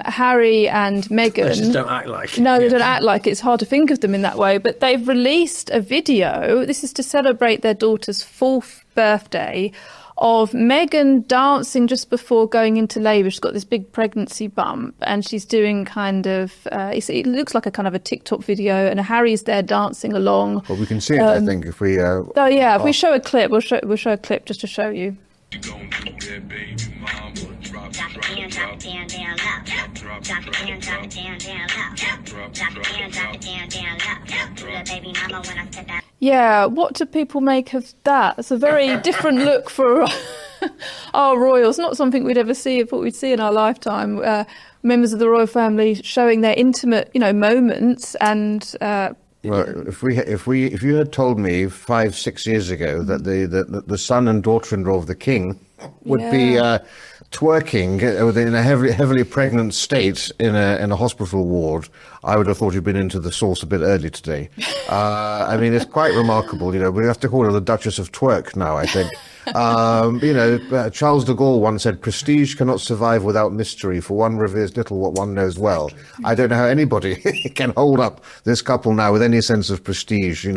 Harry and Meghan. They just don't act like it. No, they don't act like it. It's hard to think of them in that way. But they've released a video. This is to celebrate their daughter's 4th birthday, of Meghan dancing just before going into labour. She's got this big pregnancy bump and she's doing kind of, it looks like a kind of a TikTok video, and Harry's there dancing along. Well, we can see it, I think, if we... if we show a clip, we'll show a clip just to show you. Yeah, what do people make of that? It's a very different look for our royals. Not something we'd ever see, what we'd see in our lifetime. Members of the royal family showing their intimate, moments and. Well, if you had told me 5-6 years ago that the son and daughter-in-law of the king would be twerking in a heavily pregnant state in a hospital ward, I would have thought you'd been into the sauce a bit early today. I mean, it's quite remarkable. We have to call her the Duchess of Twerk now, I think. Charles de Gaulle once said, "Prestige cannot survive without mystery, for one reveres little what one knows well." I don't know how anybody can hold up this couple now with any sense of prestige.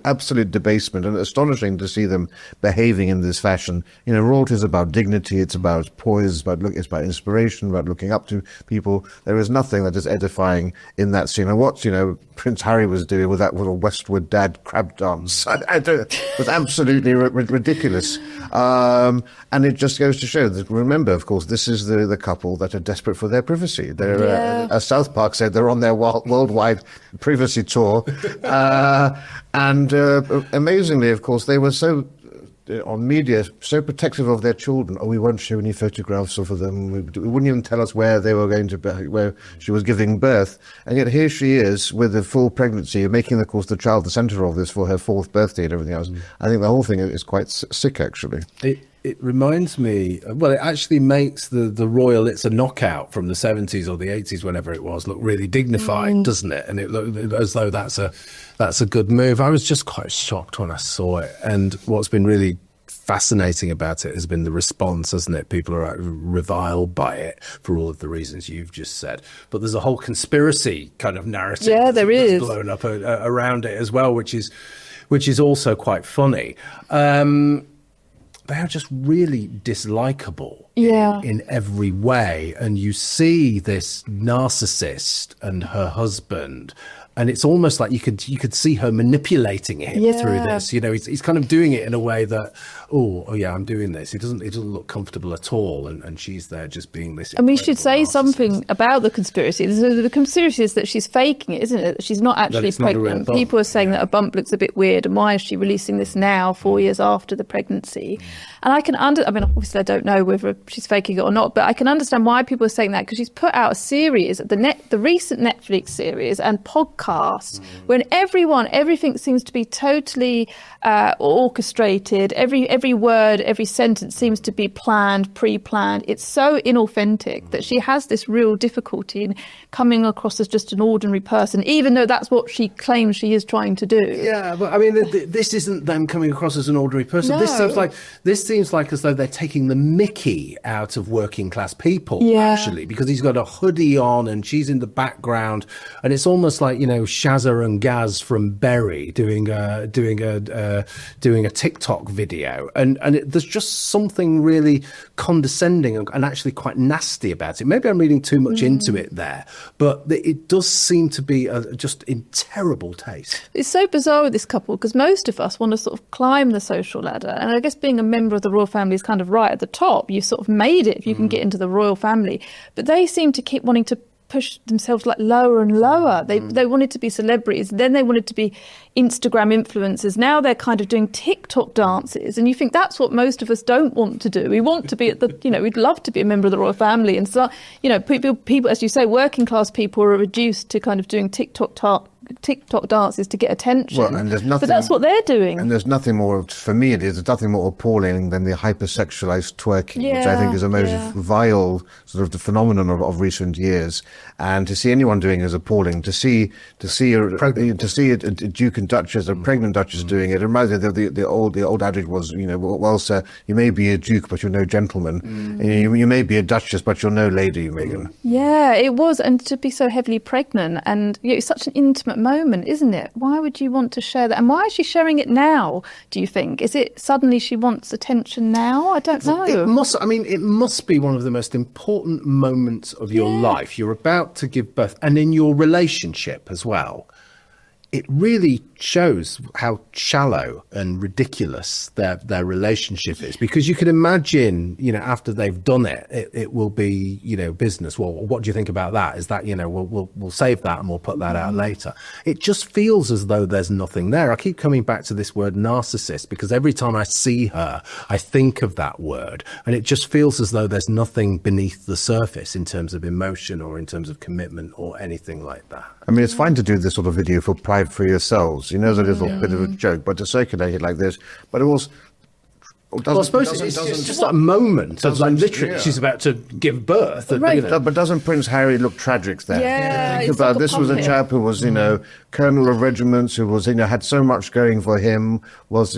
Absolute debasement, and astonishing to see them behaving in this fashion. Royalty is about dignity, it's about poise, it's about inspiration, about looking up to people. There is nothing that is edifying in that scene. And what Prince Harry was doing with that little Westward Dad crab dance, was absolutely ridiculous. And it just goes to show that, remember, of course, this is the couple that are desperate for their privacy. They're, as South Park said, they're on their worldwide privacy tour. And amazingly, of course, they were so... on media, so protective of their children. We won't show any photographs of them. We wouldn't even tell us where they were going to be, where she was giving birth. And yet here she is with a full pregnancy, making, of course, the child the centre of this for her 4th birthday and everything else. I think the whole thing is quite sick, actually. It reminds me, well, it actually makes the royal It's a Knockout from the 70s or the 80s, whenever it was, look really dignified, doesn't it? And it looked as though that's a good move. I was just quite shocked when I saw it. And what's been really fascinating about it has been the response, hasn't it? People are reviled by it for all of the reasons you've just said. But there's a whole conspiracy kind of narrative that's blown up around it as well, which is also quite funny. They are just really dislikable in every way. And you see this narcissist and her husband, and it's almost like you could see her manipulating him through this. He's kind of doing it in a way that, I'm doing this. It doesn't look comfortable at all, and she's there just being this. And we should say something about the conspiracy. The conspiracy is that she's faking it, isn't it? That she's not actually pregnant. People are saying that a bump looks a bit weird, and why is she releasing this now, 4 years after the pregnancy? And I can obviously I don't know whether she's faking it or not, but I can understand why people are saying that, because she's put out a series, the recent Netflix series and podcast, when everything seems to be totally orchestrated. Every word, every sentence seems to be planned, pre-planned. It's so inauthentic that she has this real difficulty in coming across as just an ordinary person, even though that's what she claims she is trying to do. Yeah, but I mean, this isn't them coming across as an ordinary person. No. This seems like as though they're taking the mickey out of working class people, actually, because he's got a hoodie on and she's in the background, and it's almost like Shazza and Gaz from Berry doing a TikTok video, and there's just something really condescending and actually quite nasty about it. Maybe I'm reading too much into it there, but it does seem to be just in terrible taste. It's so bizarre with this couple, because most of us want to sort of climb the social ladder, and I guess being a member of the royal family is kind of right at the top. You've sort of made it if you can get into the royal family, but they seem to keep wanting to push themselves like lower and lower. They wanted to be celebrities, then they wanted to be Instagram influencers. Now they're kind of doing TikTok dances, and you think that's what most of us don't want to do. We want to be at the, we'd love to be a member of the royal family, and so, people, as you say, working class people are reduced to kind of doing TikTok TikTok dances to get attention. Well, and there's nothing, but that's what they're doing. And there's nothing more, for me it is, there's nothing more appalling than the hypersexualized twerking, which I think is the most vile sort of the phenomenon of recent years. And to see anyone doing it is appalling. To see a Duke and Duchess, a pregnant Duchess doing it reminds me of the old adage was, well, sir, you may be a Duke, but you're no gentleman. And you may be a Duchess, but you're no lady, Meghan. Yeah, it was. And to be so heavily pregnant, and it's such an intimate moment, isn't it? Why would you want to share that? And why is she sharing it now, do you think? Is it suddenly she wants attention now? I don't know. It must be one of the most important moments of your life. You're about to give birth, and in your relationship as well. It really shows how shallow and ridiculous their relationship is, because you can imagine, after they've done it, it will be, business. Well, what do you think about that? Is that, we'll save that and we'll put that out later. It just feels as though there's nothing there. I keep coming back to this word narcissist, because every time I see her, I think of that word, and it just feels as though there's nothing beneath the surface in terms of emotion or in terms of commitment or anything like that. I mean, it's fine to do this sort of video for pride for yourselves. That is a bit of a joke, but to circulate it like this, but it was. I suppose it's just that moment of literally she's about to give birth. But doesn't Prince Harry look tragic there? Yeah, think about this was a chap who was, colonel of regiments, who was, had so much going for him, was,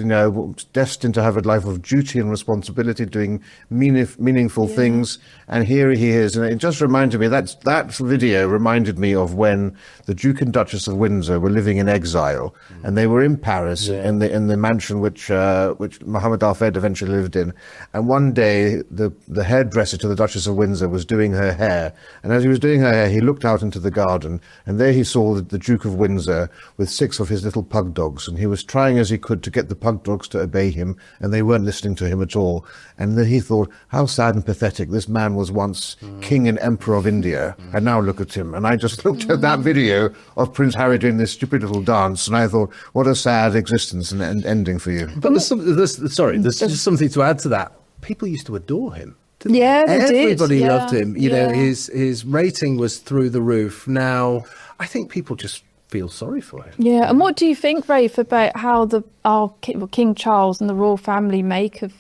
destined to have a life of duty and responsibility, doing meaningful things. And here he is. And it just reminded me, that video reminded me of when the Duke and Duchess of Windsor were living in exile, and they were in Paris in the mansion which Mohammed Al-Fayed eventually lived in. And one day, the hairdresser to the Duchess of Windsor was doing her hair. And as he was doing her hair, he looked out into the garden, and there he saw the Duke of Windsor with 6 of his little pug dogs. And he was trying as he could to get the pug dogs to obey him, and they weren't listening to him at all. And then he thought, how sad and pathetic. This man was once king and emperor of India, and now look at him. And I just looked at that video of Prince Harry doing this stupid little dance, and I thought, what a sad existence and ending for you. But there's just something to add to that. People used to adore him. Yeah, everybody loved him. His rating was through the roof. Now, I think people just feel sorry for him. Yeah, and what do you think, Rafe, about how King Charles and the royal family make of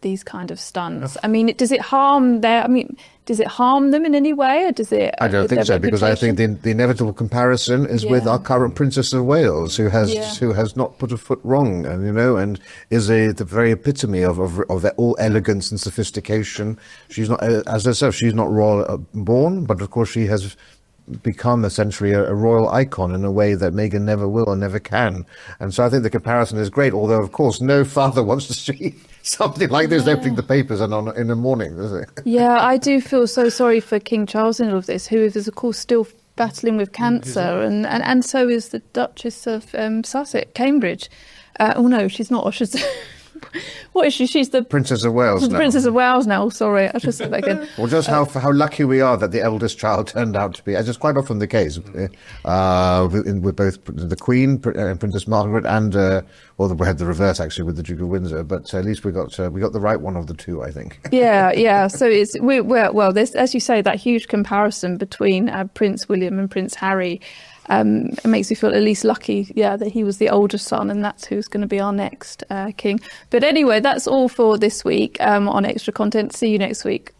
these kind of stunts? I mean, does it harm them in any way, or does it? I don't think so, because I think the inevitable comparison is with our current Princess of Wales, who has not put a foot wrong, and is the very epitome of all elegance and sophistication. She's not, as I said, she's not royal born, but of course she has become essentially a royal icon in a way that Meghan never will or never can. And so I think the comparison is great, although of course no father wants to see something like this opening the papers and in the morning, does it? Yeah, I do feel so sorry for King Charles in all of this, who is of course still battling with cancer, and so is the Duchess of Sussex, Cambridge. Oh no, she's not. She's what is she? She's the Princess of Wales now. Princess of Wales now. Sorry, I just said that again. Well, just how lucky we are that the eldest child turned out to be, as is quite often the case, with both the Queen, Princess Margaret, and we had the reverse actually with the Duke of Windsor. But at least we got the right one of the two, I think. Yeah. So there's, as you say, that huge comparison between Prince William and Prince Harry. It makes me feel at least lucky, that he was the older son, and that's who's going to be our next king. But anyway, that's all for this week on Extra Content. See you next week.